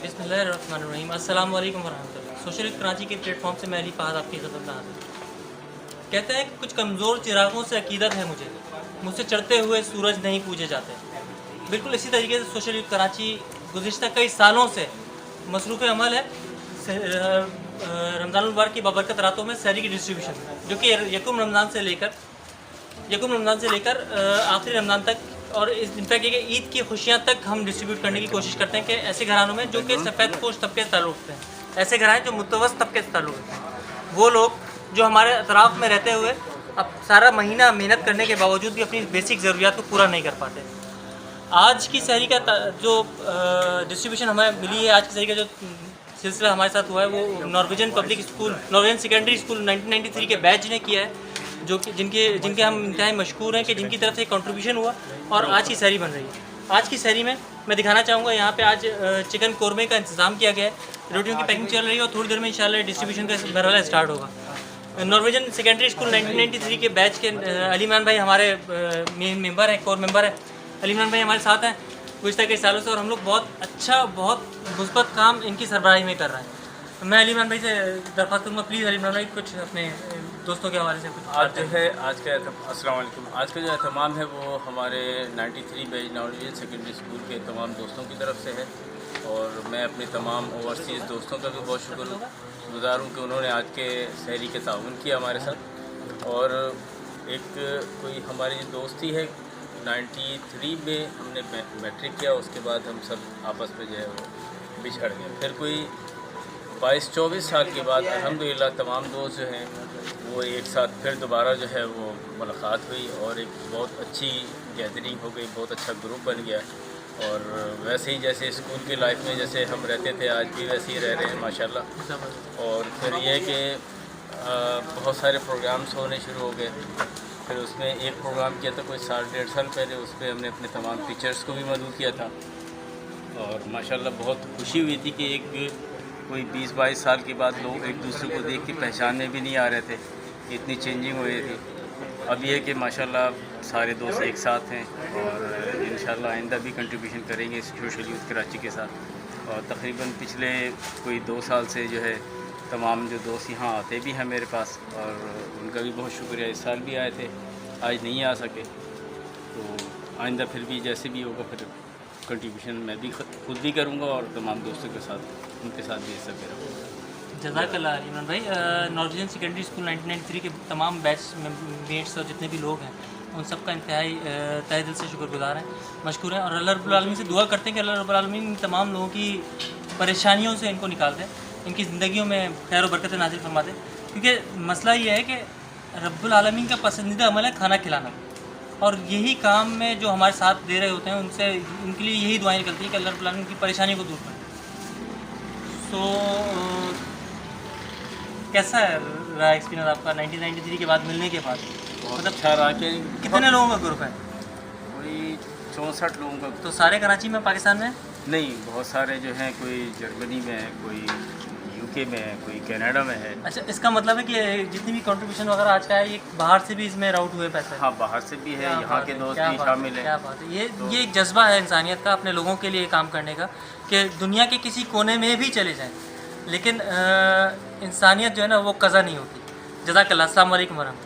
बिस्मिल्लाहिर्रहमानिर्रहीम अस्सलाम वालेकुम वरहमतुल्लाह। सोशल कराची के प्लेटफॉर्म से मैं अली फहद आपकी खिदमत में हाजिर। कहते हैं कि कुछ कमज़ोर चिरागों से अकीदत है मुझसे चढ़ते हुए सूरज नहीं पूजे जाते। बिल्कुल इसी तरीके से सोशल कराची गुज़िश्ता कई सालों से मसरूफ़ अमल है रमज़ानुल मुबारक की बाबरकत रातों में सहरी की डिस्ट्रीब्यूशन, जो कि यकम रमज़ान से लेकर आखिरी रमज़ान तक और इस दिन तक कि ईद की खुशियाँ तक हम डिस्ट्रीब्यूट करने की कोशिश करते हैं कि ऐसे घरानों में जो कि सफ़ेद पोश तबके से ताल्लुक़ रखते हैं, ऐसे घर हैं जो मुतवस्सित तबके से ताल्लुक़ रखते हैं, वो लोग जो हमारे अतराफ़ में रहते हुए अब सारा महीना मेहनत करने के बावजूद भी अपनी बेसिक ज़रूरियात को पूरा नहीं कर पाते। आज की सहरी का जो डिस्ट्रीब्यूशन हमें मिली है, आज की सहरी का जो सिलसिला हमारे साथ हुआ है वो नॉर्वेजियन सेकेंडरी स्कूल 1993 के बैच ने किया है, जो कि जिनके हम इंतहाई मशहूर हैं कि जिनकी तरफ से कंट्रीब्यूशन हुआ और आज की सहरी बन रही है। आज की सहरी में मैं दिखाना चाहूँगा, यहाँ पे आज चिकन कोरमे का इंतज़ाम किया गया है, रोटियों की पैकिंग चल रही है और थोड़ी देर में इंशाल्लाह डिस्ट्रीब्यूशन का मरहला स्टार्ट होगा। नॉर्वेजियन सेकेंडरी स्कूल 1993 के बैच के अली इमरान भाई हमारे मेन मेंबर हैं, कोर मेंबर हैं। अली इमरान भाई हमारे साथ हैं गुज़श्ता कई सालों से और हम लोग बहुत मुस्बत काम इनकी सरबराही में कर रहे हैं। मैं अली इमरान भाई से दरख्वास्त करूँगा, प्लीज़ अली इमरान भाई कुछ अपने दोस्तों के हवाले से कुछ। अस्सलाम वालेकुम। आज का जो एहतमाम है वो हमारे 93 बैच नॉर्वेजियन सेकेंडरी स्कूल के तमाम दोस्तों की तरफ से है और मैं अपने तमाम ओवरसीज़ दोस्तों का भी बहुत शुक्रगुज़ार हूँ कि उन्होंने आज के सहरी के ताउन किया हमारे साथ। और एक कोई हमारी दोस्ती है, 93 में हमने मैट्रिक किया, उसके बाद हम सब आपस में जो है वो बिछड़ गए। फिर कोई 22-24 साल के बाद अल्हम्दुलिल्लाह तमाम दोस्त जो हैं वो एक साथ फिर दोबारा जो है वो मुलाकात हुई और एक बहुत अच्छी गैदरिंग हो गई, बहुत अच्छा ग्रुप बन गया। और वैसे ही जैसे स्कूल की लाइफ में जैसे हम रहते थे आज भी वैसे ही रह रहे हैं माशाल्लाह। और फिर ये है कि बहुत सारे प्रोग्राम्स होने शुरू हो गए। फिर उसमें एक प्रोग्राम किया था कोई 1.5 साल पहले, उस पर हमने अपने तमाम टीचर्स को भी मदद किया था और माशाल्लाह बहुत खुशी हुई थी कि एक कोई 20-22 साल के बाद लोग एक दूसरे को देख के पहचानने भी नहीं आ रहे थे, इतनी चेंजिंग हुई थी। अब ये है कि माशाल्लाह सारे दोस्त एक साथ हैं और इंशाल्लाह आइंदा भी कंट्रीब्यूशन करेंगे सोशल यूथ कराची के साथ। और तकरीबन पिछले कोई 2 साल से जो है तमाम जो दोस्त यहाँ आते भी हैं मेरे पास और उनका भी बहुत शुक्रिया। इस साल भी आए थे, आज नहीं आ सके, तो आइंदा फिर भी जैसे भी होगा फिर कंट्रीब्यूशन मैं भी खुद भी करूँगा और तमाम दोस्तों के साथ उनके साथ भी सब करूँगा। जज़ाकल्लाह इमरान भाई। नॉर्वेजियन सेकेंडरी स्कूल 1993 के तमाम बैच मेट्स और जितने भी लोग हैं उन सब का इंतहाई तहे दिल से शुक्रगुजार हैं, मशकूर हैं और अल्लाह रब्बुल आलमीन से दुआ करते हैं कि अल्लाह रब्बुल आलमीन तमाम लोगों की परेशानियों से इनको निकाल दें, इनकी ज़िंदगियों में खैर व बरकत नाज़िल फरमा दें। क्योंकि मसला ये है कि रब्बुल आलमीन का पसंदीदा अमल है खाना खिलाना, और यही काम में जो हमारे साथ दे रहे होते हैं उनसे उनके लिए यही दुआएं निकलती हैं कि अल्लाह रब्बुल आलमीन की परेशानी को दूर करें। कैसा रहा एक्सपीरियंस आपका 1993 के बाद मिलने के बाद? बहुत अच्छा रहा। कि कितने लोगों का ग्रुप है? कोई 64 लोगों का। तो सारे कराची में, पाकिस्तान में? नहीं, बहुत सारे जो हैं, कोई जर्मनी में है, कोई यूके में है, कोई कनाडा में है। अच्छा, इसका मतलब है कि जितनी भी कंट्रीब्यूशन वगैरह आज का है ये बाहर से भी इसमें राउट हुए पैसे? हाँ, बाहर से भी है, यहाँ के दोस्त भी शामिल हैं। क्या बात है। ये एक जज्बा है इंसानियत का, अपने लोगों के लिए काम करने का, कि दुनिया के किसी कोने में भी चले जाएँ लेकिन इंसानियत जो है ना वो कज़ा नहीं होती। जज़ाकल्लाह। अस्सलाम वालेकुम वरहमतुल्लाह।